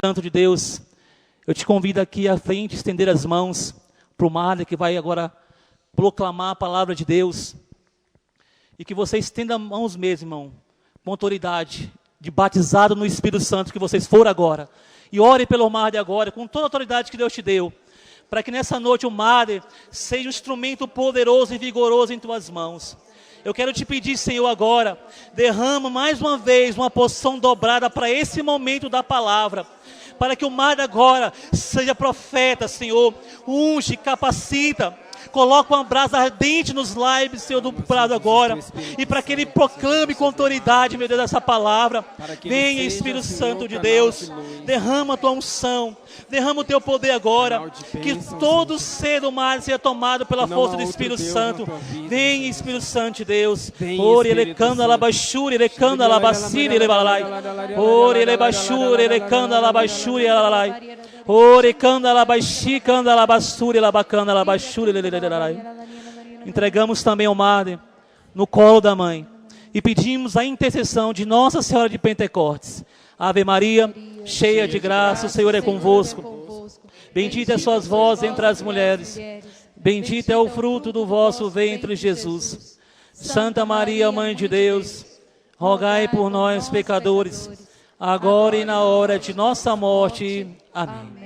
Santo de Deus, eu te convido aqui à frente, estender as mãos para o Mário, que vai agora proclamar a palavra de Deus. E que você estenda as mãos mesmo, irmão, com autoridade, de batizado no Espírito Santo que vocês foram agora. E ore pelo Mário agora, com toda a autoridade que Deus te deu, para que nessa noite o Mário seja um instrumento poderoso e vigoroso em tuas mãos. Eu quero te pedir, Senhor, agora, derrama mais uma vez uma porção dobrada para esse momento da palavra, para que o Mário agora seja profeta, Senhor, unge, capacita, coloca uma brasa ardente nos lábios, Senhor, do prado agora, e para que ele proclame com autoridade, meu Deus, essa palavra. Venha, Espírito Santo de Deus, derrama a tua unção, derrama o teu poder agora, que todo ser do mar seja tomado pela força do Espírito Santo. Venha, Espírito Santo de Deus. Ore, ele canta alabachuri, ele canta alabaciri, ele balai. Ore, ele bachuri, ele canta alabachuri, ele balai. Ore, canda alabaxi, canda alabassuri, alabacanda alabaxuri. Entregamos também ao Mário no colo da mãe e pedimos a intercessão de Nossa Senhora de Pentecostes. Ave Maria, cheia de graça, o Senhor é convosco. Bendita é sois vós entre as mulheres. Bendito é o fruto do vosso ventre, Jesus. Santa Maria, Mãe de Deus, rogai por nós, pecadores, agora e na hora de nossa morte. Amém.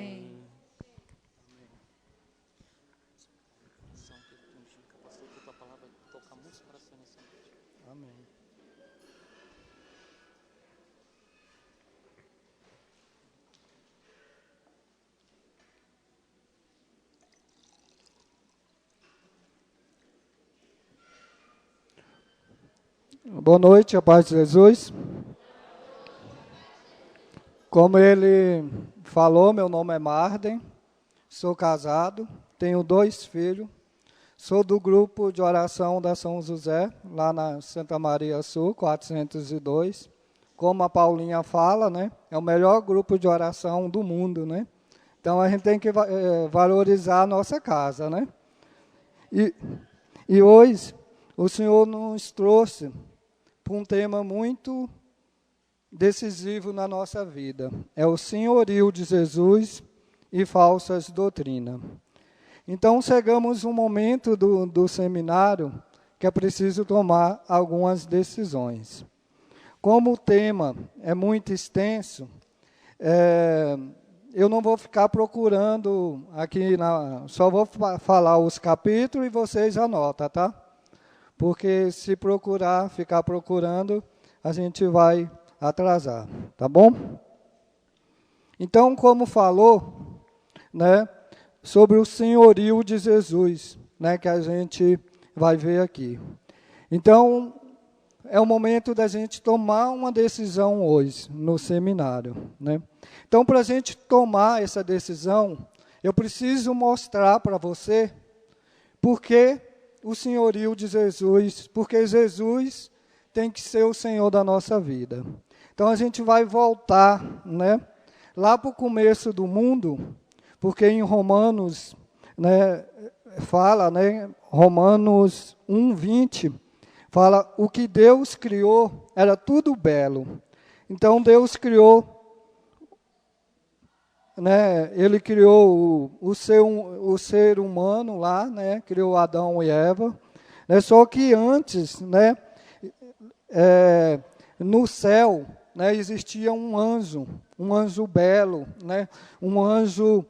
Boa noite, a paz de Jesus. Como ele falou, meu nome é Marden, sou casado, tenho 2 filhos, sou do grupo de oração da São José, lá na Santa Maria Sul, 402. Como a Paulinha fala, né, é o melhor grupo de oração do mundo, né? Então a gente tem que valorizar a nossa casa, né? E hoje o Senhor nos trouxe para um tema muito decisivo na nossa vida. É o senhorio de Jesus e falsas doutrinas. Então, chegamos um momento do seminário que é preciso tomar algumas decisões. Como o tema é muito extenso, eu não vou ficar procurando aqui, só vou falar os capítulos e vocês anotam, tá? Porque se ficar procurando, a gente vai atrasar, tá bom? Então, como falou, né, sobre o senhorio de Jesus, né, que a gente vai ver aqui. Então, é o momento da gente tomar uma decisão hoje, no seminário, né? Então, para a gente tomar essa decisão, eu preciso mostrar para você por que o senhorio de Jesus, porque Jesus tem que ser o Senhor da nossa vida. Então, a gente vai voltar, né, lá para o começo do mundo, porque em Romanos, né, fala, né, Romanos 1:20, fala, o que Deus criou era tudo belo. Então, Deus criou, né, ele criou o ser humano lá, né, criou Adão e Eva, né, só que antes, né, no céu, né, existia um anjo belo, né, um anjo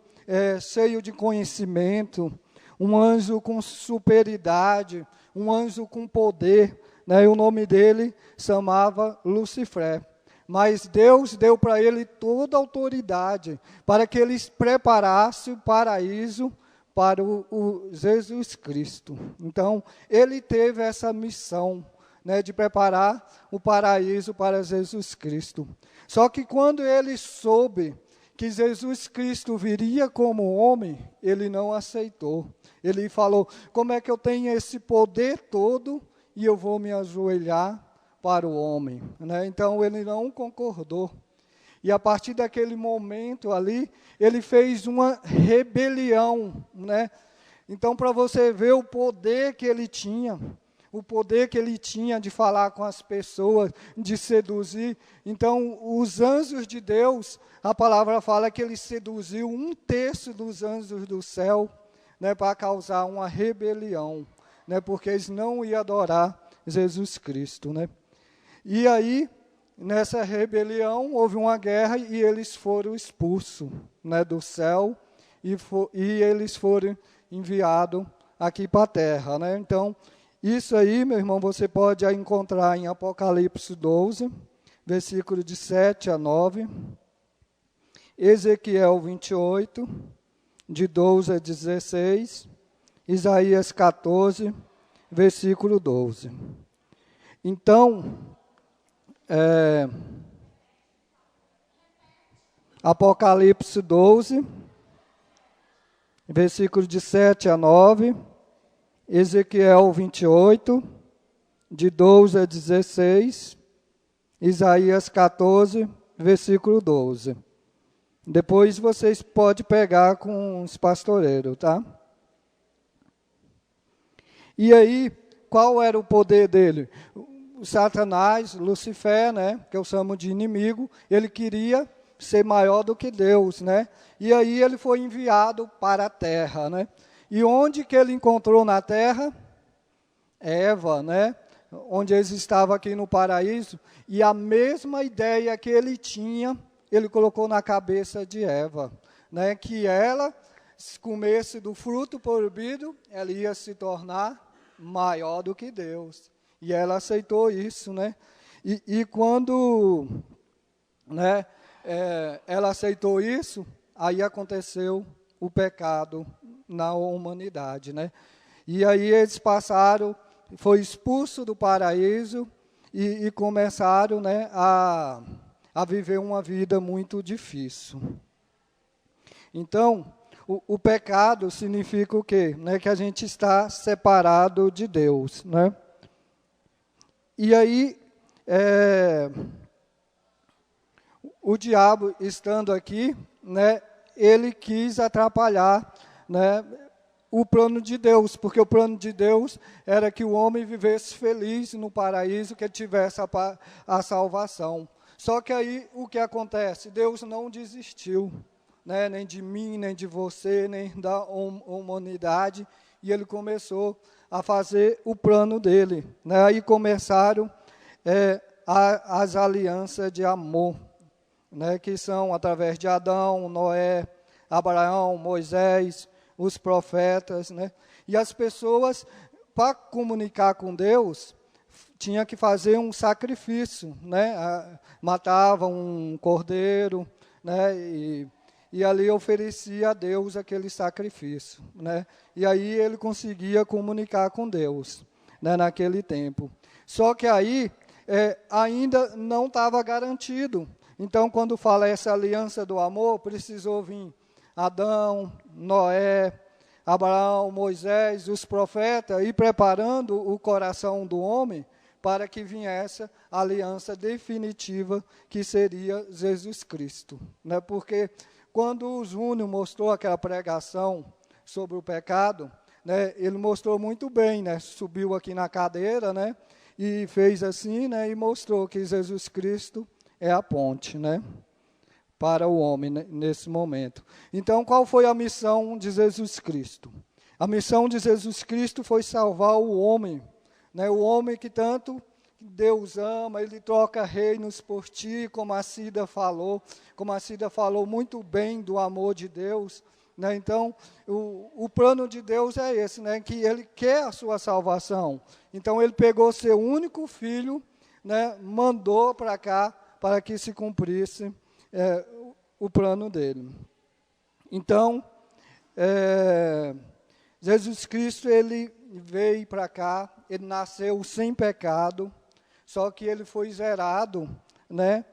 cheio de conhecimento, um anjo com superioridade, um anjo com poder, né, e o nome dele chamava Lucifer. Mas Deus deu para ele toda a autoridade para que ele preparasse o paraíso para o Jesus Cristo. Então, ele teve essa missão, né, de preparar o paraíso para Jesus Cristo. Só que quando ele soube que Jesus Cristo viria como homem, ele não aceitou. Ele falou, como é que eu tenho esse poder todo e eu vou me ajoelhar para o homem, né? Então, ele não concordou. E a partir daquele momento ali, ele fez uma rebelião, né? Então, para você ver o poder que ele tinha, o poder que ele tinha de falar com as pessoas, de seduzir. Então, os anjos de Deus, a palavra fala que ele seduziu 1/3 dos anjos do céu, né, para causar uma rebelião, né, porque eles não iam adorar Jesus Cristo, né? E aí, nessa rebelião, houve uma guerra e eles foram expulsos, né, do céu e eles foram enviados aqui para a terra, né? Então, isso aí, meu irmão, você pode encontrar em Apocalipse 12, versículo de 7 a 9, Ezequiel 28, de 12 a 16, Isaías 14, versículo 12. Então, Apocalipse 12, versículo de 7 a 9, Ezequiel 28, de 12 a 16, Isaías 14, versículo 12. Depois vocês podem pegar com os pastoreiros, tá? E aí, qual era o poder dele? O Satanás, Lucifer, né, que eu chamo de inimigo, ele queria ser maior do que Deus, né? E aí ele foi enviado para a terra, né? E onde que ele encontrou na terra? Eva, né? Onde eles estavam aqui no paraíso, e a mesma ideia que ele tinha, ele colocou na cabeça de Eva, né? Que ela, se comesse do fruto proibido, ela ia se tornar maior do que Deus. E ela aceitou isso, né? E quando, né, ela aceitou isso, aí aconteceu o pecado na humanidade, né? E aí eles passaram, foi expulso do paraíso e começaram, né, a viver uma vida muito difícil. Então, o pecado significa o quê? Né, que a gente está separado de Deus, né? E aí, o diabo estando aqui, né, ele quis atrapalhar, né, o plano de Deus, porque o plano de Deus era que o homem vivesse feliz no paraíso, que ele tivesse a salvação. Só que aí o que acontece? Deus não desistiu, né, nem de mim, nem de você, nem da humanidade, e ele começou a fazer o plano dele, né? Aí começaram as alianças de amor, né, que são através de Adão, Noé, Abraão, Moisés, os profetas, né? E as pessoas, para comunicar com Deus, tinha que fazer um sacrifício, né? Matavam um cordeiro, né? E ali oferecia a Deus aquele sacrifício, né? E aí ele conseguia comunicar com Deus, né, naquele tempo. Só que aí ainda não estava garantido. Então, quando fala essa aliança do amor, precisou vir Adão, Noé, Abraão, Moisés, os profetas, e preparando o coração do homem para que viesse a aliança definitiva, que seria Jesus Cristo, né? Porque quando o Júnior mostrou aquela pregação sobre o pecado, né, ele mostrou muito bem, né? Subiu aqui na cadeira, né, e fez assim, né, e mostrou que Jesus Cristo é a ponte, né, para o homem, né, nesse momento. Então, qual foi a missão de Jesus Cristo? A missão de Jesus Cristo foi salvar o homem, né, o homem que tanto Deus ama, ele troca reinos por ti, como a Cida falou muito bem do amor de Deus, né? Então, o plano de Deus é esse, né, que ele quer a sua salvação. Então, ele pegou seu único filho, né, mandou para cá, para que se cumprisse o plano dele. Então, Jesus Cristo, ele veio para cá, ele nasceu sem pecado, só que ele foi gerado, né,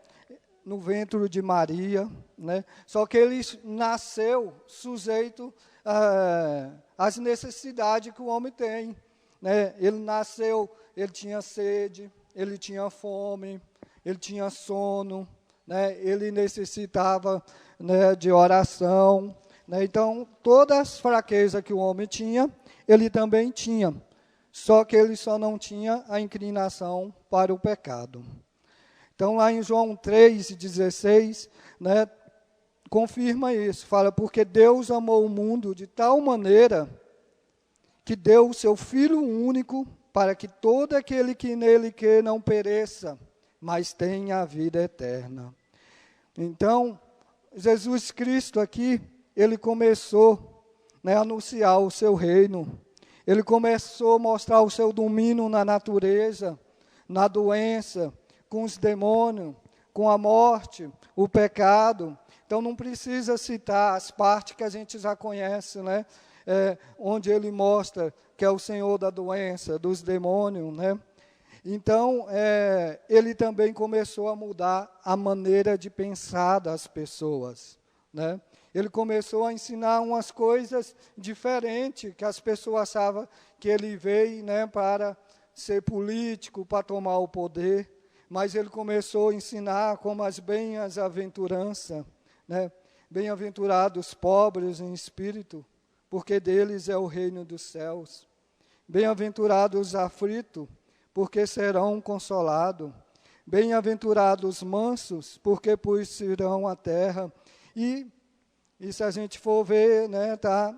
no ventre de Maria, né? Só que ele nasceu sujeito às necessidades que o homem tem, né? Ele nasceu, ele tinha sede, ele tinha fome, ele tinha sono, né? Ele necessitava, né, de oração, né? Então, todas as fraquezas que o homem tinha, ele também tinha. só que ele só não tinha a inclinação para o pecado. Então, lá em João 3,16, né, confirma isso, fala, porque Deus amou o mundo de tal maneira que deu o seu Filho único para que todo aquele que nele crê não pereça, mas tenha a vida eterna. Então, Jesus Cristo aqui, ele começou, né, a anunciar o seu reino. Ele começou a mostrar o seu domínio na natureza, na doença, com os demônios, com a morte, o pecado. Então, não precisa citar as partes que a gente já conhece, né? Onde ele mostra que é o Senhor da doença, dos demônios, né? Então, ele também começou a mudar a maneira de pensar das pessoas, né? Ele começou a ensinar umas coisas diferentes, que as pessoas achavam que ele veio, né, para ser político, para tomar o poder, mas ele começou a ensinar como as bem-aventuranças, né? Bem-aventurados pobres em espírito, porque deles é o reino dos céus. Bem-aventurados os aflitos, porque serão consolados. Bem-aventurados os mansos, porque possuirão a terra. E se a gente for ver, né, tá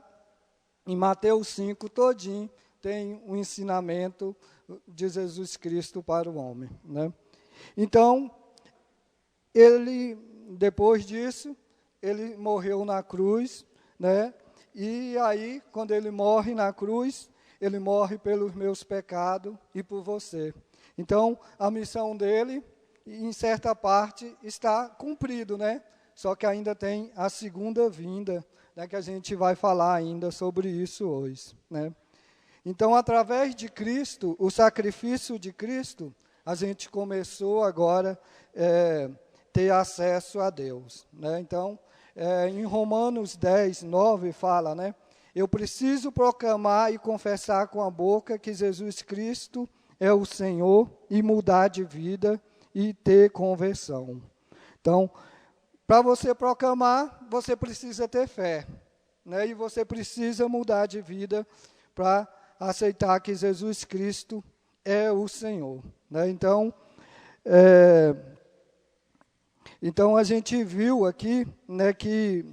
em Mateus 5 todinho, tem um ensinamento de Jesus Cristo para o homem, né? Então, ele, depois disso, ele morreu na cruz, né? E aí, quando ele morre na cruz, ele morre pelos meus pecados e por você. Então, a missão dele, em certa parte, está cumprido, né? Só que ainda tem a segunda vinda, né, que a gente vai falar ainda sobre isso hoje, né? Então, através de Cristo, o sacrifício de Cristo, a gente começou agora ter acesso a Deus, né? Então, em Romanos 10:9 fala, né? Eu preciso proclamar e confessar com a boca que Jesus Cristo é o Senhor e mudar de vida e ter conversão. Então, para você proclamar, você precisa ter fé, né? E você precisa mudar de vida para aceitar que Jesus Cristo é o Senhor, né? Então a gente viu aqui, né, que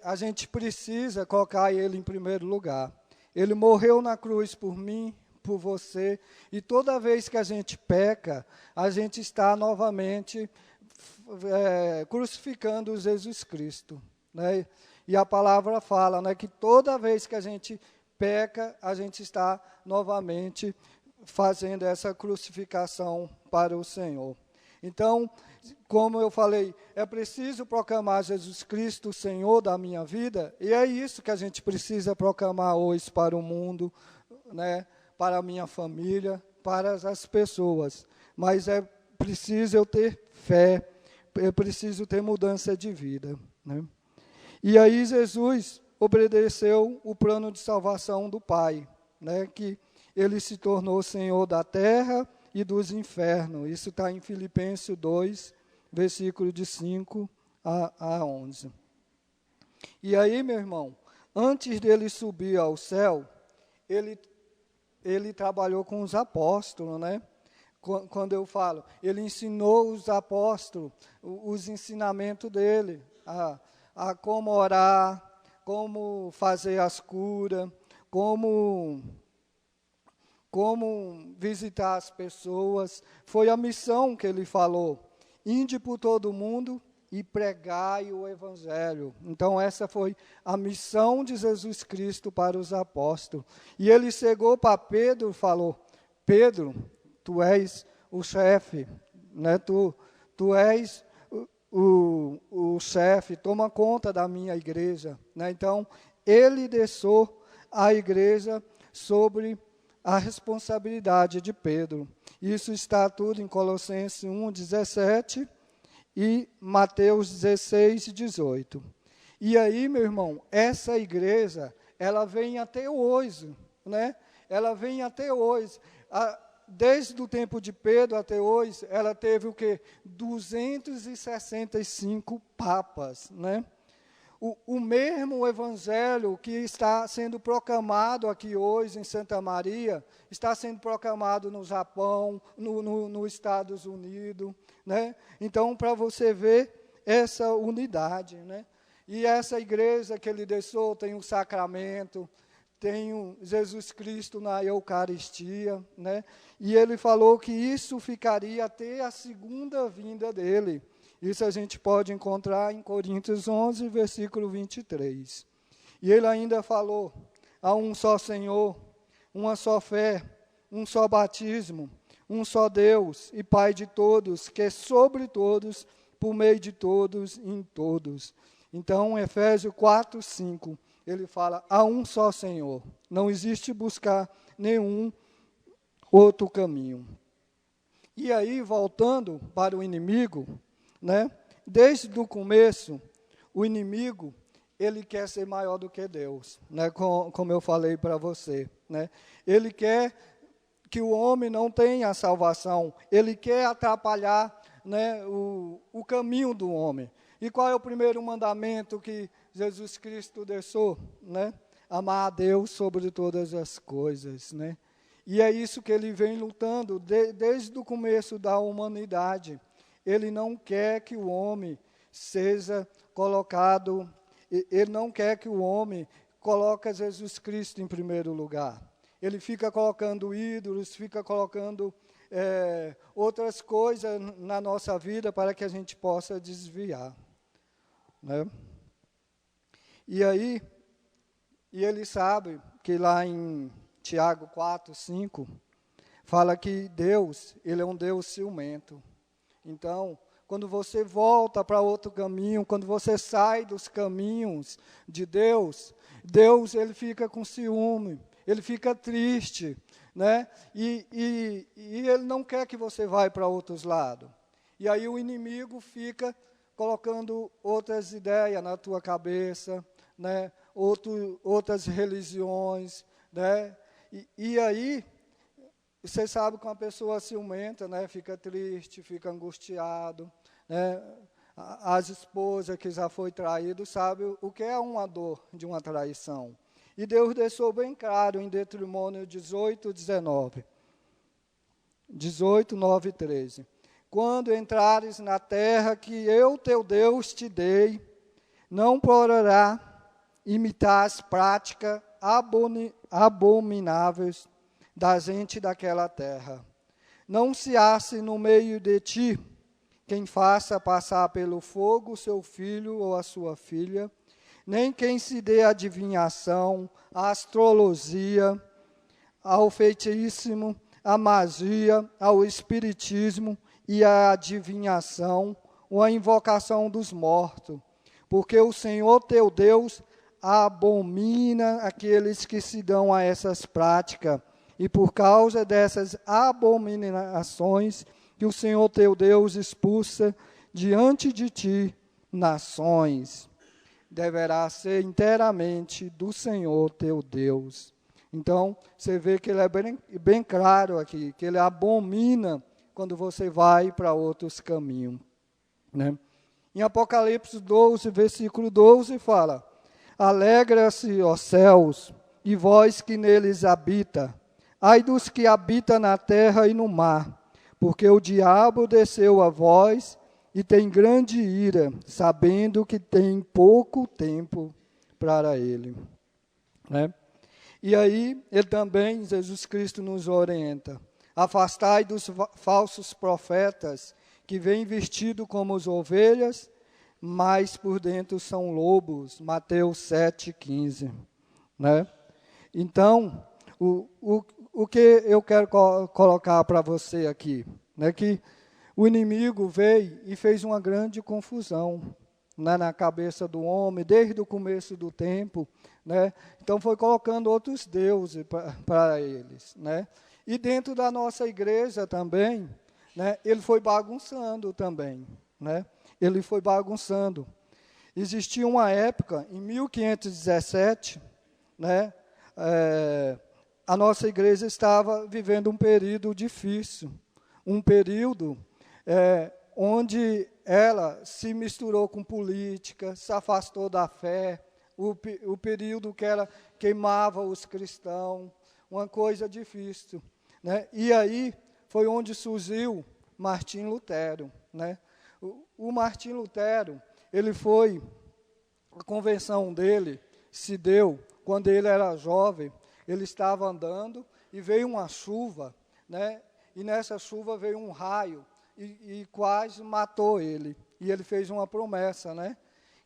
a gente precisa colocar Ele em primeiro lugar. Ele morreu na cruz por mim, por você, e toda vez que a gente peca, a gente está novamente crucificando Jesus Cristo, né? E a palavra fala, né, que toda vez que a gente peca, a gente está novamente fazendo essa crucificação para o Senhor. Então, como eu falei, é preciso proclamar Jesus Cristo, o Senhor da minha vida, e é isso que a gente precisa proclamar hoje para o mundo, né, para a minha família, para as pessoas. Mas é preciso eu ter fé, é preciso ter mudança de vida, né? E aí Jesus obedeceu o plano de salvação do Pai, né, que ele se tornou Senhor da terra e dos infernos. Isso está em Filipenses 2, versículo de 5 a 11. E aí, meu irmão, antes dele subir ao céu, ele trabalhou com os apóstolos, né? Quando eu falo, ele ensinou os apóstolos, os ensinamentos dele, a como orar, como fazer as curas, como visitar as pessoas. Foi a missão que ele falou: ide por todo mundo e pregai o Evangelho. Então, essa foi a missão de Jesus Cristo para os apóstolos. E ele chegou para Pedro e falou: Pedro, tu és o chefe, né? Tu és o chefe, toma conta da minha igreja, né? Então, ele deixou a igreja sobre a responsabilidade de Pedro. Isso está tudo em Colossenses 1:17 e Mateus 16:18. E aí, meu irmão, essa igreja, ela vem até hoje, né? Ela vem até hoje. Desde o tempo de Pedro até hoje, ela teve o quê? 265 papas, né? O mesmo evangelho que está sendo proclamado aqui hoje em Santa Maria, está sendo proclamado no Japão, nos Estados Unidos, né? Então, para você ver essa unidade, né? E essa igreja que ele deixou tem o sacramento, tem o Jesus Cristo na Eucaristia, né? E ele falou que isso ficaria até a segunda vinda dele. Isso a gente pode encontrar em Coríntios 11, versículo 23. E ele ainda falou, há um só Senhor, uma só fé, um só batismo, um só Deus e Pai de todos, que é sobre todos, por meio de todos e em todos. Então, Efésios 4, 5, ele fala, há um só Senhor, não existe buscar nenhum outro caminho. E aí, voltando para o inimigo, né? Desde o começo, o inimigo, ele quer ser maior do que Deus, né? Como eu falei para você, né? Ele quer que o homem não tenha salvação, ele quer atrapalhar, né, o caminho do homem. E qual é o primeiro mandamento que Jesus Cristo deixou? Né? Amar a Deus sobre todas as coisas, né? E é isso que ele vem lutando desde o começo da humanidade. Ele não quer que o homem seja colocado, ele não quer que o homem coloque Jesus Cristo em primeiro lugar. Ele fica colocando ídolos, fica colocando outras coisas na nossa vida para que a gente possa desviar. Né? E aí, ele sabe que lá em Tiago 4, 5, fala que Deus, ele é um Deus ciumento. Então, quando você volta para outro caminho, quando você sai dos caminhos de Deus, Deus ele fica com ciúme, ele fica triste, né? E ele não quer que você vá para outros lados. E aí o inimigo fica colocando outras ideias na tua cabeça, né? Outras religiões, né? E aí, você sabe que uma pessoa ciumenta, né, fica triste, fica angustiado, né? As esposas que já foi traído sabem o que é uma dor de uma traição. E Deus deixou bem claro em Deuteronômio 18, 19. 18, 9 e 13. Quando entrares na terra que eu, teu Deus, te dei, não porará imitar as práticas abomináveis da gente daquela terra. Não se ache no meio de ti quem faça passar pelo fogo seu filho ou a sua filha, nem quem se dê adivinhação, a astrologia, ao feitiço, a magia, ao espiritismo e a adivinhação, ou a invocação dos mortos, porque o Senhor teu Deus abomina aqueles que se dão a essas práticas, e por causa dessas abominações que o Senhor teu Deus expulsa diante de ti nações, deverá ser inteiramente do Senhor teu Deus. Então, você vê que ele é bem claro aqui, que ele abomina quando você vai para outros caminhos. Né? Em Apocalipse 12, versículo 12, fala, alegra-se, ó céus, e vós que neles habita, ai dos que habitam na terra e no mar, porque o diabo desceu a vós e tem grande ira, sabendo que tem pouco tempo para ele. Né? E aí, ele também, Jesus Cristo nos orienta, afastai dos falsos profetas, que vêm vestidos como as ovelhas, mas por dentro são lobos, Mateus 7,15. Né? Então, o que eu quero colocar para você aqui, né, que o inimigo veio e fez uma grande confusão, né, na cabeça do homem, desde o começo do tempo, né? Então foi colocando outros deuses para eles, né? E dentro da nossa igreja também, né, ele foi bagunçando também, né? Ele foi bagunçando. Existia uma época, em 1517, né, a nossa igreja estava vivendo um período difícil, um período onde ela se misturou com política, se afastou da fé, o período que ela queimava os cristãos, uma coisa difícil, né? E aí foi onde surgiu Martim Lutero, né? O Martim Lutero, a convenção dele se deu quando ele era jovem. Ele estava andando e veio uma chuva, né? E nessa chuva veio um raio e quase matou ele. E ele fez uma promessa, né?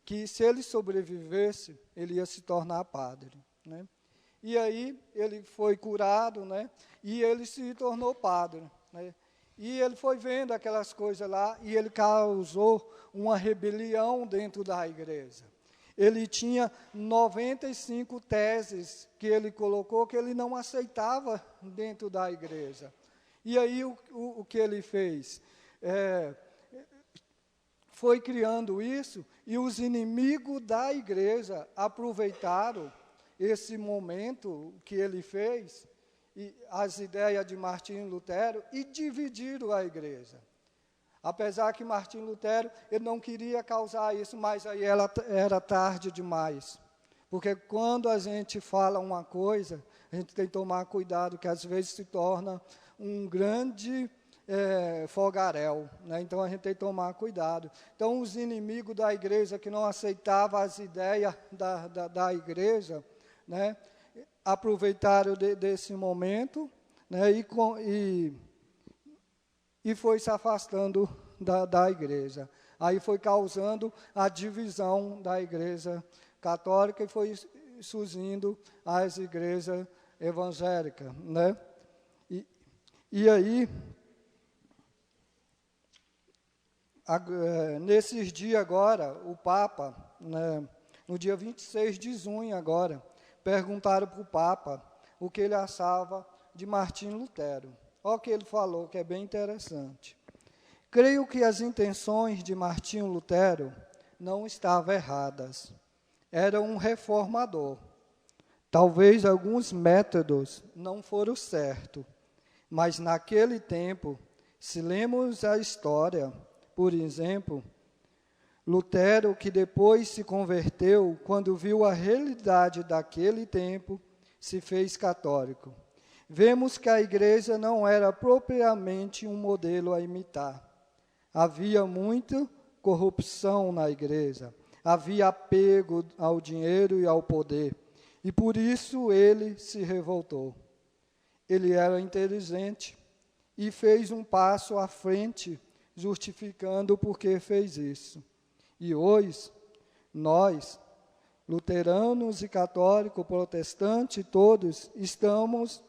Que se ele sobrevivesse, ele ia se tornar padre, né? E aí ele foi curado, né? E ele se tornou padre, né? E ele foi vendo aquelas coisas lá e ele causou uma rebelião dentro da igreja. Ele tinha 95 teses que ele colocou que ele não aceitava dentro da igreja. E aí o que ele fez? Foi criando isso, e os inimigos da igreja aproveitaram esse momento que ele fez, e as ideias de Martim Lutero, e dividiram a igreja. Apesar que Martim Lutero, ele não queria causar isso, mas aí era tarde demais. Porque quando a gente fala uma coisa, a gente tem que tomar cuidado, que às vezes se torna um grande fogaréu, né? Então a gente tem que tomar cuidado. Então os inimigos da igreja que não aceitavam as ideias da igreja, né, aproveitaram desse momento, né, e foi se afastando da igreja. Aí foi causando a divisão da igreja católica e foi surgindo as igrejas evangélicas, né? E aí, nesses dias agora, o Papa, né, no dia 26 de junho agora, perguntaram para o Papa o que ele achava de Martim Lutero. Olha o que ele falou, que é bem interessante. Creio que as intenções de Martinho Lutero não estavam erradas. Era um reformador. Talvez alguns métodos não foram certos, mas naquele tempo, se lemos a história, por exemplo, Lutero, que depois se converteu, quando viu a realidade daquele tempo, se fez católico. Vemos que a igreja não era propriamente um modelo a imitar. Havia muita corrupção na igreja, havia apego ao dinheiro e ao poder, e por isso ele se revoltou. Ele era inteligente e fez um passo à frente, justificando por que fez isso. E hoje, nós, luteranos e católicos, protestantes, todos, estamos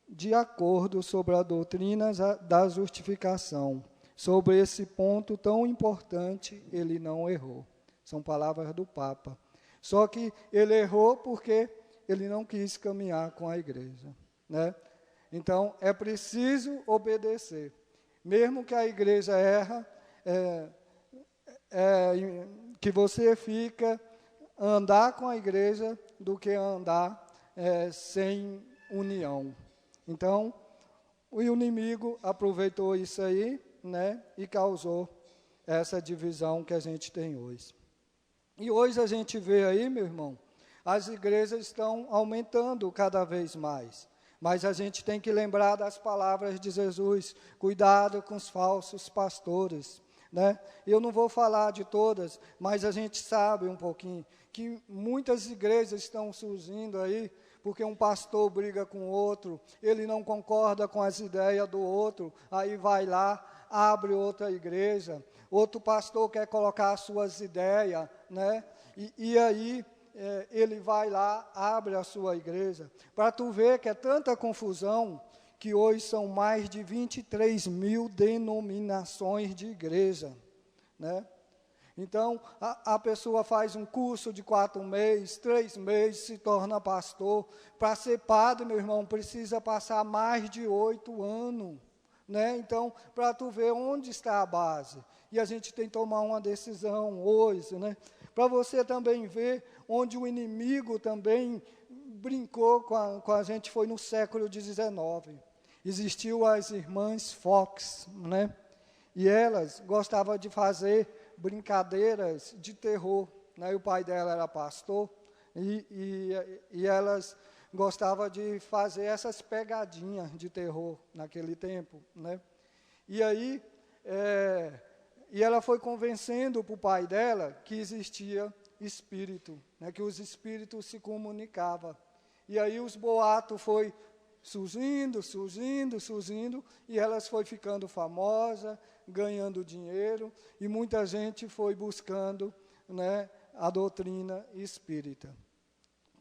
de acordo sobre a doutrina da justificação. Sobre esse ponto tão importante, ele não errou. São palavras do Papa. Só que ele errou porque ele não quis caminhar com a igreja, né? Então, é preciso obedecer. Mesmo que a igreja erra, que você fica andar com a igreja do que andar sem união. Então, o inimigo aproveitou isso aí, né, e causou essa divisão que a gente tem hoje. E hoje a gente vê aí, meu irmão, as igrejas estão aumentando cada vez mais. Mas a gente tem que lembrar das palavras de Jesus, cuidado com os falsos pastores, né? Eu não vou falar de todas, mas a gente sabe um pouquinho que muitas igrejas estão surgindo aí, porque um pastor briga com o outro, ele não concorda com as ideias do outro, aí vai lá, abre outra igreja, outro pastor quer colocar as suas ideias, né? E aí ele vai lá, abre a sua igreja, para tu ver que é tanta confusão, que hoje são mais de 23 mil denominações de igreja, né? Então, a pessoa faz um curso de 4 meses, 3 meses, se torna pastor. Para ser padre, meu irmão, precisa passar mais de 8 anos, né? Então, para tu ver onde está a base. E a gente tem que tomar uma decisão hoje, né? Para você também ver onde o inimigo também brincou com a gente, foi no século XIX. Existiu as irmãs Fox, né? E elas gostavam de fazer brincadeiras de terror, né? E o pai dela era pastor, e elas gostavam de fazer essas pegadinhas de terror naquele tempo, né? E aí, e ela foi convencendo para o pai dela que existia espírito, né? Que os espíritos se comunicavam. E aí os boatos foi surgindo, e elas foi ficando famosa, ganhando dinheiro, e muita gente foi buscando, né, a doutrina espírita.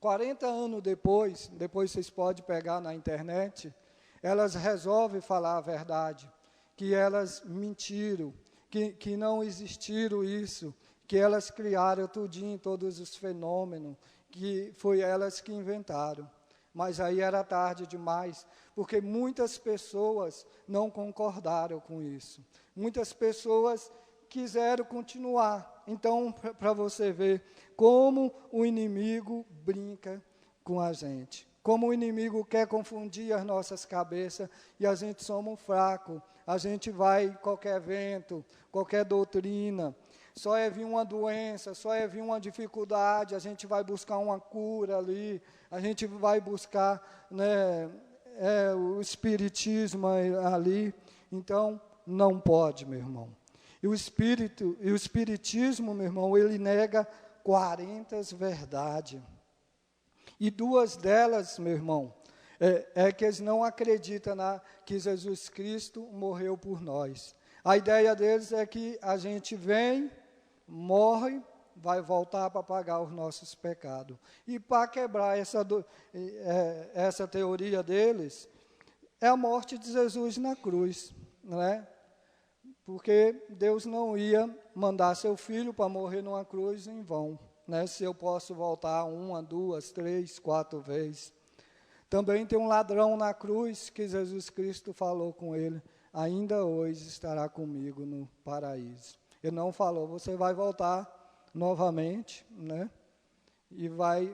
40 anos depois vocês podem pegar na internet, elas resolvem falar a verdade, que elas mentiram, que não existiram isso, que elas criaram tudinho, todos os fenômenos, que foi elas que inventaram. Mas aí era tarde demais, porque muitas pessoas não concordaram com isso. Muitas pessoas quiseram continuar. Então, para você ver como o inimigo brinca com a gente. Como o inimigo quer confundir as nossas cabeças e a gente somos fracos. A gente vai qualquer vento, qualquer doutrina. Só é vir uma doença, só é vir uma dificuldade, a gente vai buscar uma cura ali, a gente vai buscar, né, o espiritismo ali. Então, não pode, meu irmão. E o espiritismo, meu irmão, ele nega 40 verdades. E 2 delas, meu irmão, que eles não acreditam que Jesus Cristo morreu por nós. A ideia deles é que a gente vem, morre, vai voltar para pagar os nossos pecados. E para quebrar essa teoria deles, é a morte de Jesus na cruz, né? Porque Deus não ia mandar seu filho para morrer numa cruz em vão, né? Se eu posso voltar 1, 2, 3, 4 vezes. Também tem um ladrão na cruz que Jesus Cristo falou com ele, ainda hoje estará comigo no paraíso. Ele não falou, você vai voltar novamente, né? E vai,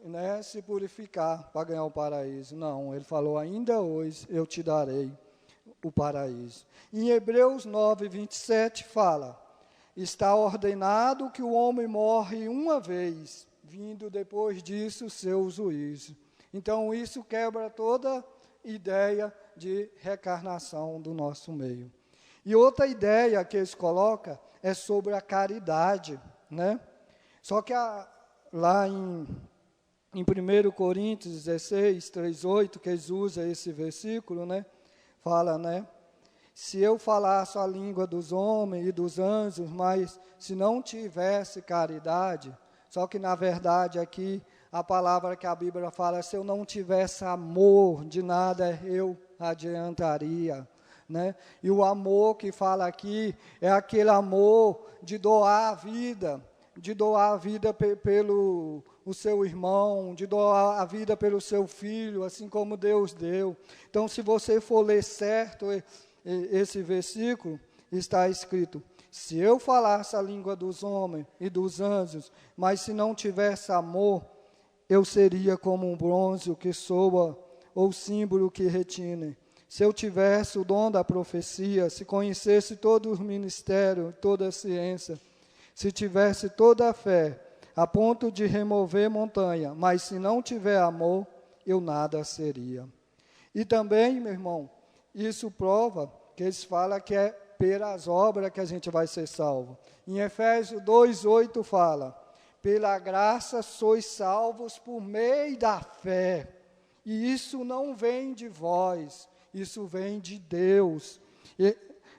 né, se purificar para ganhar o paraíso. Não, ele falou, ainda hoje eu te darei o paraíso. Em Hebreus 9, 27 fala, está ordenado que o homem morre uma vez, vindo depois disso o seu juízo. Então isso quebra toda ideia de reencarnação do nosso meio. E outra ideia que eles colocam é sobre a caridade, né? Só que lá em 1 Coríntios 16, 3, 8, que eles usam esse versículo, né? Fala, né? Se eu falasse a língua dos homens e dos anjos, mas se não tivesse caridade, só que na verdade aqui a palavra que a Bíblia fala, se eu não tivesse amor, de nada eu adiantaria, né? E o amor que fala aqui é aquele amor de doar a vida pelo o seu irmão, de doar a vida pelo seu filho, assim como Deus deu. Então, se você for ler certo esse versículo, está escrito, se eu falasse a língua dos homens e dos anjos, mas se não tivesse amor, eu seria como um bronze que soa, ou símbolo que retine. Se eu tivesse o dom da profecia, se conhecesse todo o ministério, toda a ciência, se tivesse toda a fé, a ponto de remover montanha, mas se não tiver amor, eu nada seria. E também, meu irmão, isso prova que eles falam que é pelas obras que a gente vai ser salvo. Em Efésios 2:8 fala, pela graça sois salvos por meio da fé, e isso não vem de vós, isso vem de Deus,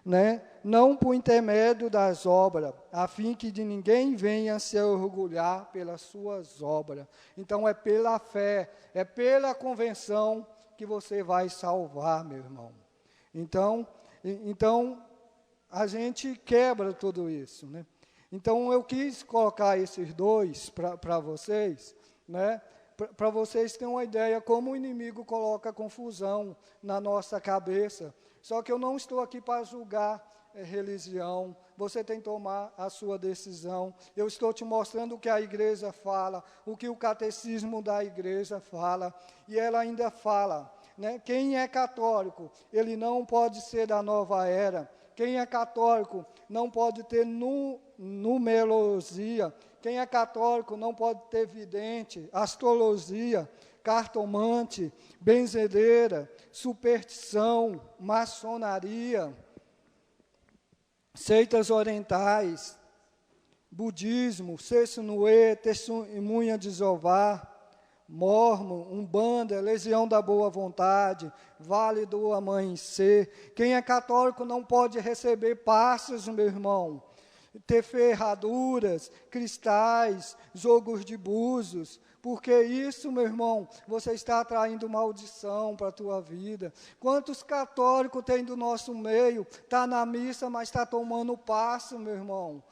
né? Não por intermédio das obras, a fim que de ninguém venha se orgulhar pelas suas obras. Então é pela fé, é pela convenção que você vai salvar, meu irmão. Então a gente quebra tudo isso, né? Então eu quis colocar esses dois para vocês, né? Para vocês terem uma ideia como o inimigo coloca confusão na nossa cabeça. Só que eu não estou aqui para julgar religião, você tem que tomar a sua decisão. Eu estou te mostrando o que a igreja fala, o que o catecismo da igreja fala, e ela ainda fala, né? Quem é católico, ele não pode ser da nova era, Quem é católico não pode ter numerologia. Quem é católico não pode ter vidente, astrologia, cartomante, benzedeira, superstição, maçonaria, seitas orientais, budismo, Sexunuê, Testemunha de Jeová, Mórmon, Umbanda, Legião da Boa Vontade, Vale do Amanhecer. Quem é católico não pode receber passos, meu irmão, ter ferraduras, cristais, jogos de búzios, porque isso, meu irmão, você está atraindo maldição para a tua vida. Quantos católicos tem do nosso meio, está na missa, mas está tomando passo, meu irmão?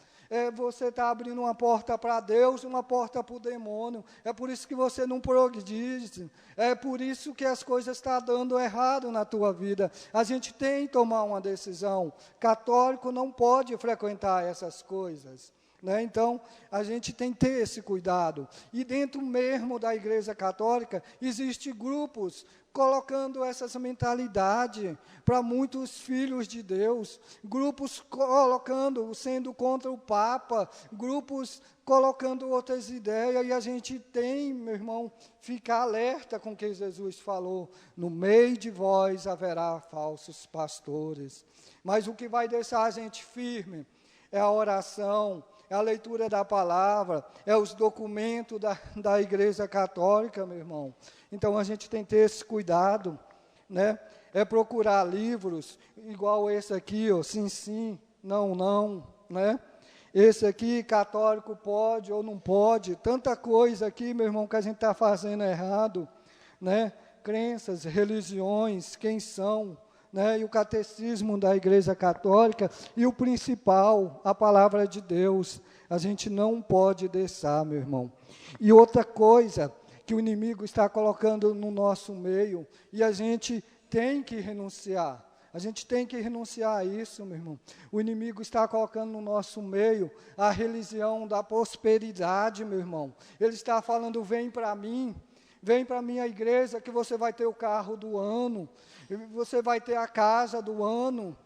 Você está abrindo uma porta para Deus, uma porta para o demônio. É por isso que você não progride. É por isso que as coisas estão dando errado na tua vida. A gente tem que tomar uma decisão. Católico não pode frequentar essas coisas, né? Então, a gente tem que ter esse cuidado. E dentro mesmo da Igreja Católica, existem grupos colocando essas mentalidades para muitos filhos de Deus, grupos colocando, sendo contra o Papa, grupos colocando outras ideias, e a gente tem, meu irmão, ficar alerta com o que Jesus falou: no meio de vós haverá falsos pastores. Mas o que vai deixar a gente firme é a oração, é a leitura da palavra, é os documentos da Igreja Católica, meu irmão. Então, a gente tem que ter esse cuidado, né? É procurar livros, igual esse aqui, ó, sim, sim, não, não, né? Esse aqui, católico pode ou não pode, tanta coisa aqui, meu irmão, que a gente está fazendo errado, né? Crenças, religiões, quem são, né? E o catecismo da Igreja Católica, e o principal, a palavra de Deus, a gente não pode deixar, meu irmão. E outra coisa que o inimigo está colocando no nosso meio, e a gente tem que renunciar. A gente tem que renunciar a isso, meu irmão. O inimigo está colocando no nosso meio a religião da prosperidade, meu irmão. Ele está falando: vem para mim a igreja, que você vai ter o carro do ano, você vai ter a casa do ano.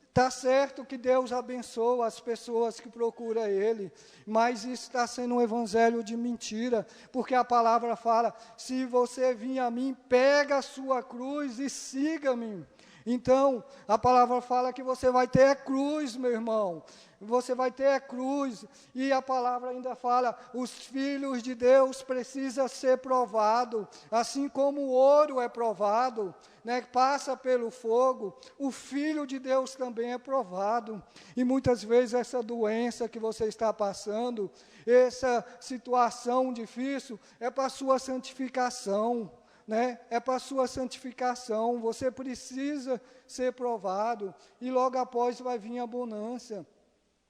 Está certo que Deus abençoa as pessoas que procuram Ele, mas isso está sendo um evangelho de mentira, porque a palavra fala: se você vir a mim, pega a sua cruz e siga-me. Então, a palavra fala que você vai ter a cruz, meu irmão. Você vai ter a cruz. E a palavra ainda fala: os filhos de Deus precisam ser provados, assim como o ouro é provado, né, passa pelo fogo. O Filho de Deus também é provado. E muitas vezes essa doença que você está passando, essa situação difícil, é para a sua santificação, né? É para a sua santificação. Você precisa ser provado, e logo após vai vir a bonança.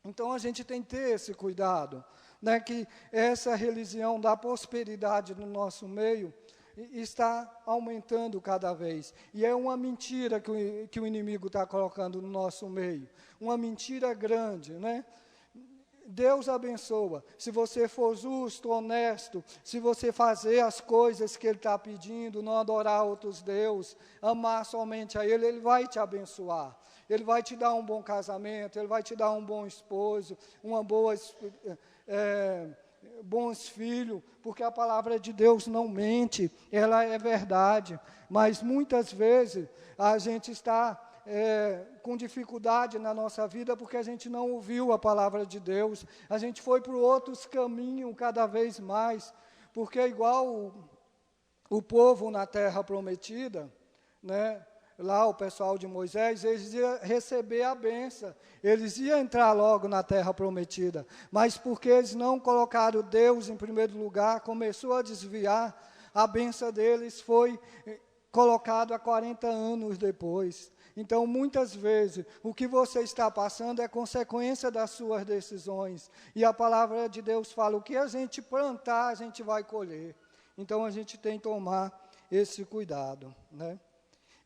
Então, a gente tem que ter esse cuidado, né? Que essa religião da prosperidade no nosso meio está aumentando cada vez. E é uma mentira que o inimigo está colocando no nosso meio. Uma mentira grande, né? Deus abençoa. Se você for justo, honesto, se você fazer as coisas que Ele está pedindo, não adorar outros deuses, amar somente a Ele, Ele vai te abençoar. Ele vai te dar um bom casamento, Ele vai te dar um bom esposo, uma boa, bons filhos, porque a palavra de Deus não mente, ela é verdade. Mas muitas vezes a gente está com dificuldade na nossa vida, porque a gente não ouviu a palavra de Deus, a gente foi por outros caminhos cada vez mais, porque igual o povo na terra prometida, né, lá o pessoal de Moisés, eles iam receber a bênção, eles iam entrar logo na terra prometida, mas porque eles não colocaram Deus em primeiro lugar, começou a desviar, a bênção deles foi colocada 40 anos depois. Então, muitas vezes, o que você está passando é consequência das suas decisões. E a palavra de Deus fala: o que a gente plantar, a gente vai colher. Então, a gente tem que tomar esse cuidado, né?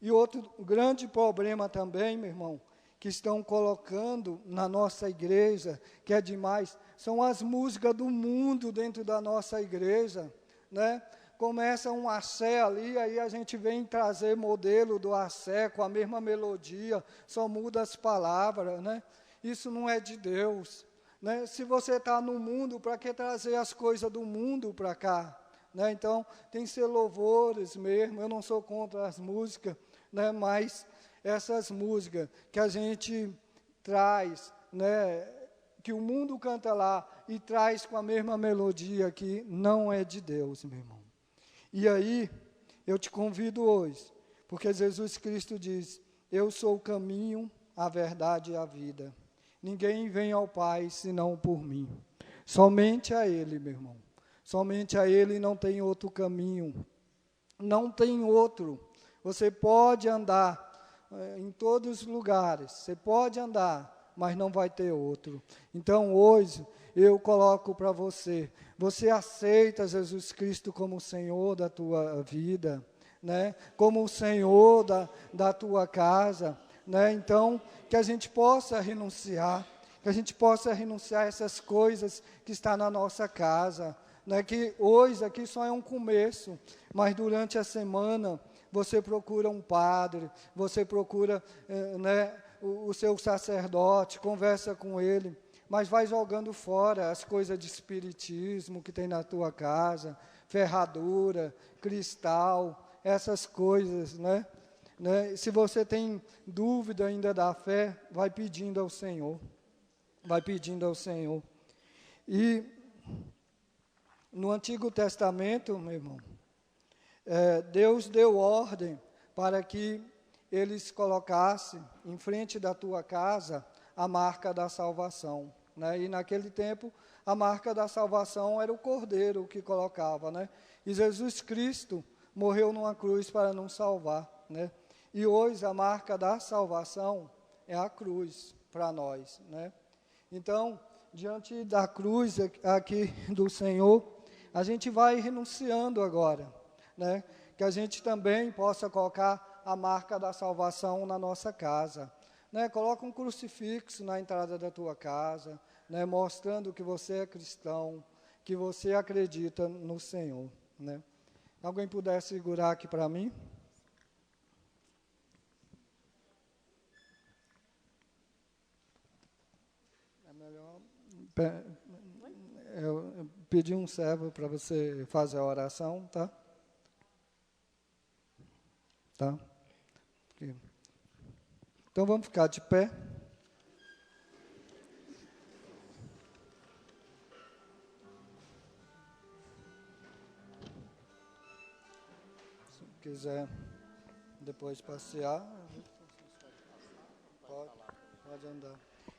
E outro grande problema também, meu irmão, que estão colocando na nossa igreja, que é demais, são as músicas do mundo dentro da nossa igreja, né? começa um axé ali, aí a gente vem trazer modelo do axé com a mesma melodia, só muda as palavras, né? Isso não é de Deus, né? Se você está no mundo, para que trazer as coisas do mundo para cá? Né? Então, tem que ser louvores mesmo, eu não sou contra as músicas, né? Mas essas músicas que a gente traz, né? Que o mundo canta lá e traz com a mesma melodia aqui, não é de Deus, meu irmão. E aí, eu te convido hoje, porque Jesus Cristo diz, eu sou o caminho, a verdade e a vida. Ninguém vem ao Pai senão por mim. Somente a Ele, meu irmão. Somente a Ele, não tem outro caminho. Não tem outro. Você pode andar em todos os lugares, você pode andar, mas não vai ter outro. Então, hoje, eu coloco para você, você aceita Jesus Cristo como o Senhor da tua vida, né? Como o Senhor da tua casa, né? Então, que a gente possa renunciar, a essas coisas que estão na nossa casa, né? Que hoje aqui só é um começo, mas durante a semana você procura um padre, você procura né, o seu sacerdote, conversa com ele, mas vai jogando fora as coisas de espiritismo que tem na tua casa, ferradura, cristal, essas coisas, né? Se você tem dúvida ainda da fé, vai pedindo ao Senhor. Vai pedindo ao Senhor. E no Antigo Testamento, meu irmão, Deus deu ordem para que eles colocassem em frente da tua casa a marca da salvação, né? E naquele tempo, a marca da salvação era o cordeiro que colocava, né? E Jesus Cristo morreu numa cruz para nos salvar, né? E hoje a marca da salvação é a cruz para nós, né? Então, diante da cruz aqui do Senhor, a gente vai renunciando agora, né? Que a gente também possa colocar a marca da salvação na nossa casa, né? Coloca um crucifixo na entrada da tua casa, né? Mostrando que você é cristão, que você acredita no Senhor, né? Alguém puder segurar aqui para mim? É melhor eu pedir um servo para você fazer a oração, tá? Tá? Então vamos ficar de pé. Se quiser depois passear, pode andar.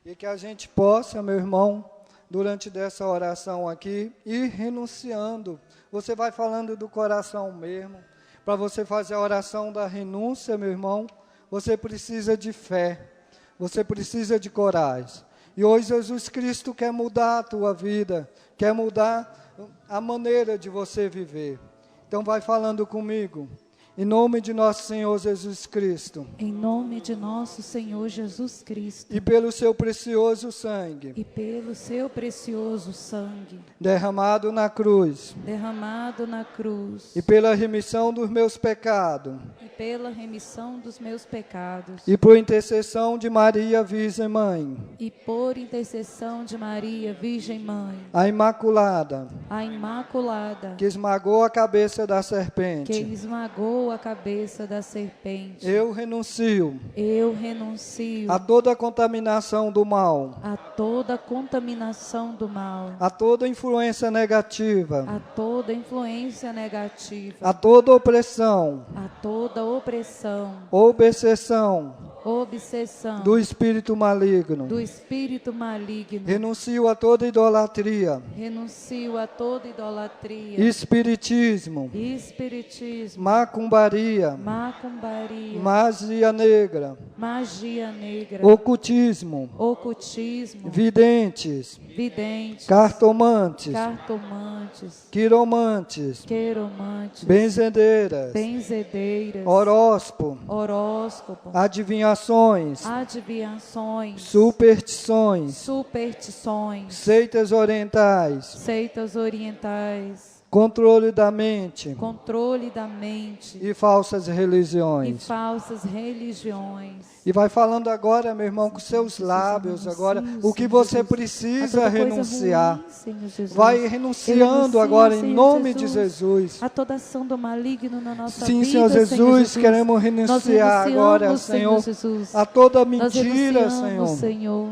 E que a gente possa, meu irmão, durante dessa oração aqui, ir renunciando. Você vai falando do coração mesmo. Para você fazer a oração da renúncia, meu irmão, você precisa de fé, você precisa de coragem. E hoje Jesus Cristo quer mudar a tua vida, quer mudar a maneira de você viver. Então vai falando comigo. Em nome de nosso Senhor Jesus Cristo. Em nome de nosso Senhor Jesus Cristo. E pelo seu precioso sangue. E pelo seu precioso sangue. Derramado na cruz. Derramado na cruz. E pela remissão dos meus pecados. E pela remissão dos meus pecados. E por intercessão de Maria Virgem Mãe. E por intercessão de Maria Virgem Mãe. A Imaculada. A Imaculada. Que esmagou a cabeça da serpente. Que esmagou a cabeça da serpente. Eu renuncio a toda contaminação do mal, a toda contaminação do mal, a toda influência negativa, a toda influência negativa, a toda opressão, obsessão do espírito maligno. Renuncio a toda idolatria, espiritismo, macumbaria, magia negra, ocultismo, videntes, cartomantes, quiromantes, benzedeiras, horóscopo, adivinhações, superstições, seitas orientais, controle da mente controle da mente e falsas e religiões. falsas religiões. E vai falando agora, meu irmão, com seus lábios, agora, o que você precisa renunciar. Vai renunciando agora, em nome de Jesus. A toda ação do maligno na nossa Sim, vida, Senhor Jesus, queremos renunciar agora, Senhor, a toda mentira, Senhor.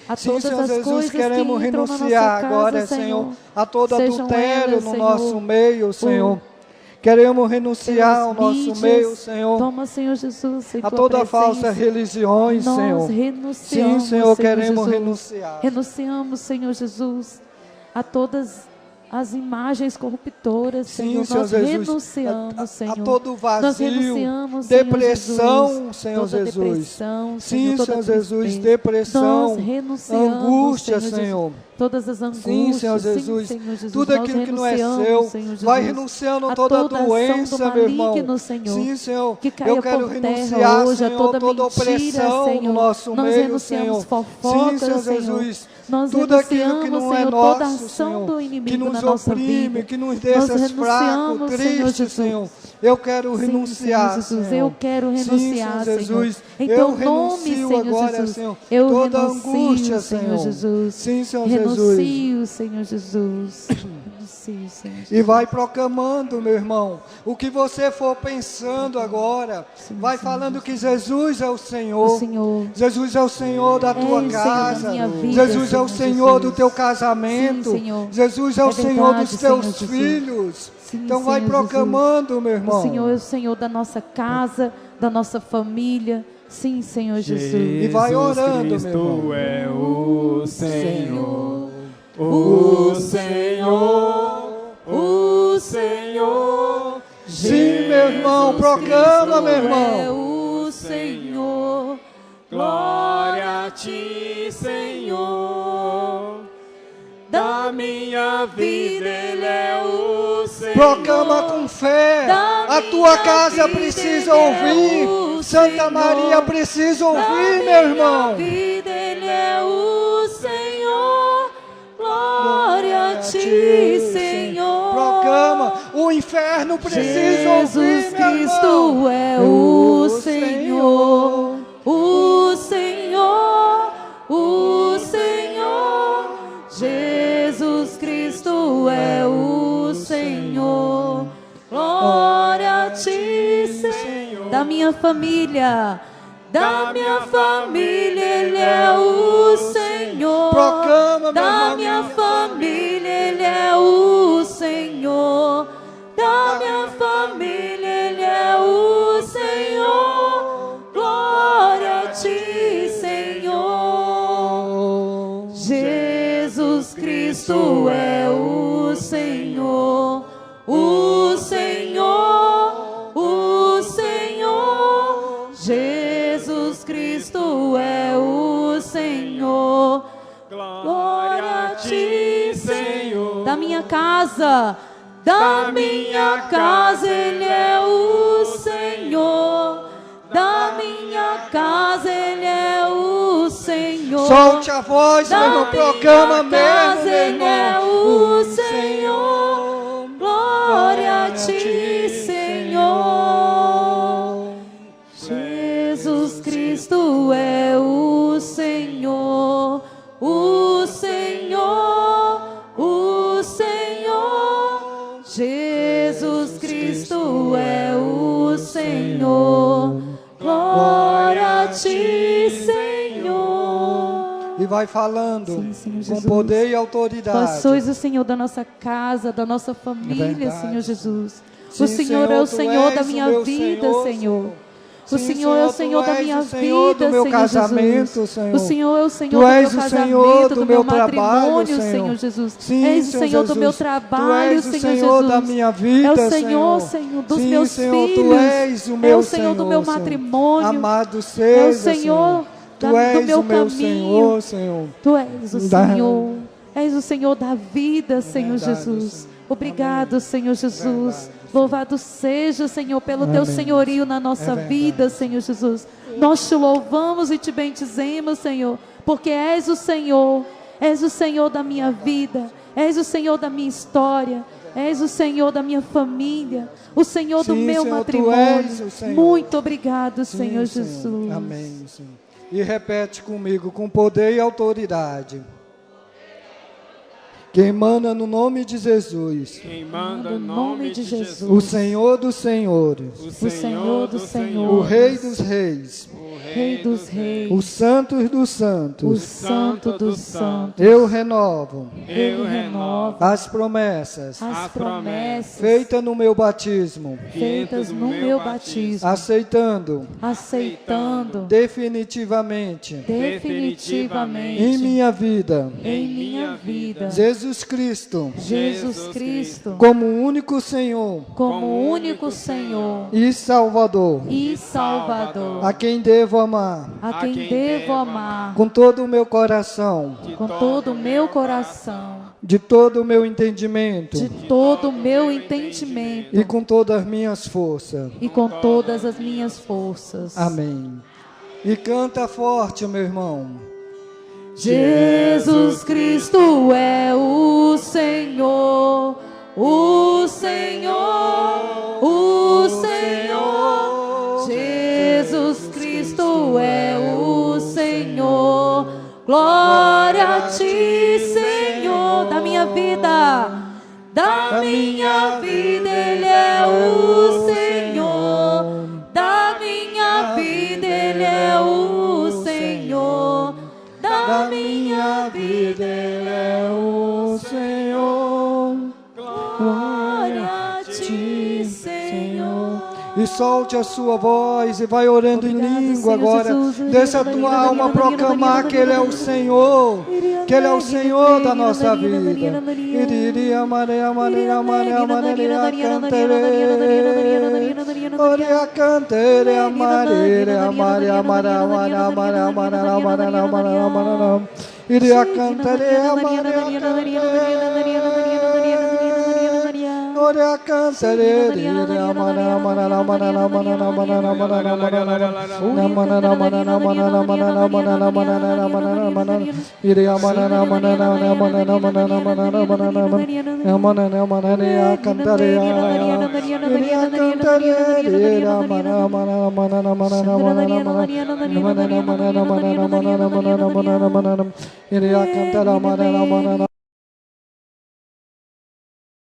A Sim, todas Senhor as Jesus, coisas queremos que entram na nossa renunciar casa, agora, Senhor, a todo sejam adultério elas, no Senhor, nosso meio, Senhor. Queremos renunciar ao nosso mídias. meio, Senhor, Toma, Senhor Jesus, em a tua toda presença. falsa religiões, Nós Senhor. renunciamos, Sim, Senhor, Senhor queremos Jesus. renunciar. Renunciamos, Senhor Jesus, a todas as imagens corruptoras, Sim, Senhor. Senhor Nós Jesus, renunciamos, Senhor. a todo vazio, Nós renunciamos, depressão, Senhor Senhor toda Jesus. depressão, Sim, toda Senhor Jesus, tristeza. depressão, Nós renunciamos, angústia, Senhor. Senhor. Todas as angústias, Sim, Senhor Jesus, Senhor Jesus. tudo Nós aquilo que não é renunciamos, seu, Senhor Jesus, vai renunciando a toda toda ação doença, do meu irmão. maligno, Senhor, Sim, Senhor, que caia eu quero por terra renunciar, hoje, Senhor, a toda toda mentira, opressão Senhor. no nosso Nós meio, renunciamos Senhor. fofoca, Sim, Senhor Senhor. Jesus, Nós tudo aquilo que renunciamos, não é Senhor, toda nosso, ação Senhor, do que inimigo nos na nossa oprime, vida. que nos Nós deixa fracos, renunciamos, Senhor tristes, Jesus. Senhor. Eu quero Sim, renunciar, Senhor Jesus, Senhor. eu quero Sim, renunciar, Senhor Jesus. Senhor. Em Eu teu nome, renuncio Senhor agora, Jesus. Senhor, Eu toda renuncio, angústia, Senhor Senhor. Jesus. Sim, Senhor Jesus. Renuncio, Senhor Jesus. Renuncio, Senhor Jesus. E vai proclamando, meu irmão, o que você for pensando agora. Sim, Vai Senhor falando Jesus. que Jesus é o O Senhor. Senhor Jesus é o Senhor da tua Senhor da casa. minha vida, Jesus é o Senhor Senhor do Jesus. teu casamento. Sim, Senhor. Jesus é o É Senhor verdade, dos teus Senhor Jesus. filhos. Sim, Então vai Senhor proclamando, meu O irmão. Senhor é o Senhor da nossa casa, da nossa família. Sim, Senhor Jesus. E vai orando, meu Cristo irmão. é o Senhor, o Senhor, o Senhor. Sim, meu irmão, proclama, meu É irmão. o Senhor. Glória a ti, Senhor. Da minha vida Ele é o Senhor. Proclama com fé. A tua casa precisa ouvir. Santa Maria precisa ouvir, meu irmão. Vida, Ele é o Senhor. Glória a ti, Senhor. Proclama. O inferno precisa ouvir, Jesus meu irmão. Cristo é o Senhor. O Senhor. O Senhor. Jesus Cristo é o Senhor. Glória a ti, Senhor. Da minha família, da minha família, Ele é o Senhor. Proclama, meu Da irmão. minha família, Ele é o Senhor. Da minha família, Ele é o Senhor. Glória a ti, Senhor. Jesus Cristo é o Senhor. O Senhor, o Senhor. Jesus Cristo é o Senhor. Glória a ti, Senhor. Da minha casa, da minha casa, Ele é o Senhor. Da minha casa, Ele é o Senhor. Solte a voz, meu irmão. Da Proclama minha mesmo, casa, meu Ele é irmão. o Senhor. Glória a ti, Senhor. Jesus Cristo é o Senhor. O Senhor. O Senhor. Jesus Cristo é o Senhor. Glória a ti, Senhor. E vai falando Sim, Senhor com Jesus. poder e Vós autoridade. sois o Senhor da nossa casa, da nossa família, verdade. Senhor Jesus. Sim, O Senhor é o tu Senhor és da o minha meu vida, Senhor. O Sim, Senhor é o Senhor tu da és minha o Senhor vida, do meu Senhor casamento, Jesus. Senhor. O Senhor é o Senhor Tu do meu és o Senhor casamento, do do meu meu trabalho, matrimônio, Senhor. Senhor Jesus. Sim, És o Senhor Senhor do meu Jesus. trabalho, Tu és o Senhor Senhor Jesus. da minha vida, É o Senhor, Senhor. Senhor, dos Sim, meus Senhor, filhos. Tu és o É meu o Senhor do meu Senhor. matrimônio. Amado seja, É o Senhor Tu do és meu o meu caminho. Senhor, Senhor. Tu és o Da- Senhor. És o Senhor da vida, Senhor verdade, Jesus. Senhor. Obrigado, Senhor Jesus. Verdade, Louvado seja, Senhor, pelo teu Amém. senhorio na nossa verdade. vida, Senhor Jesus. Nós te louvamos e te bendizemos, Senhor, porque és o Senhor da minha vida, és o Senhor da minha história, És o Senhor da minha família, o Senhor do Sim, meu Senhor, Tu matrimônio. és o Senhor. Muito obrigado, Sim, Senhor Jesus. Amém, Senhor. E repete comigo, com poder e autoridade. Quem manda no nome de Jesus. Quem manda no nome de Jesus. O Senhor dos Senhores. O Senhor dos O Senhores. Rei dos Reis. O Rei dos Reis. Os Santos dos O Santos. Santo dos Santos. Eu renovo Eu renovo as promessas as promessas feitas no meu batismo, feitas no meu batismo, aceitando aceitando definitivamente definitivamente em minha vida em minha vida Jesus Cristo Jesus Cristo como único Senhor como único Senhor e Salvador, e Salvador, a quem devo amar a quem devo amar com todo o meu coração, com todo o meu coração, de todo o meu entendimento de todo o meu entendimento e com todas as minhas forças. e com todas as minhas forças. Amém. E canta forte, meu irmão. Jesus Cristo é o Senhor, o Senhor, o Senhor. Jesus Cristo é o Senhor. Glória a ti, Senhor, da minha vida. Da minha vida Ele é o Senhor. Da minha vida Ele é o Senhor. Da minha vida Ele é o Senhor. Glória a ti, Senhor. E solte a sua voz e vai orando em Obrigado, língua Senhor agora. Jesus. Deixa a tua alma proclamar que Ele é o Senhor. Que Ele é o Senhor da nossa vida. Iria Maria, Maria, Maria, Maria, cantere. Oria cantere, Maria, Maria, Maria, Maria, Maria, Maria, Maria, Maria, Maria. Iria cantere, Maria, cantere. Oria cantere, Maria, Maria, Maria, Maria, Maria, Maria, Maria,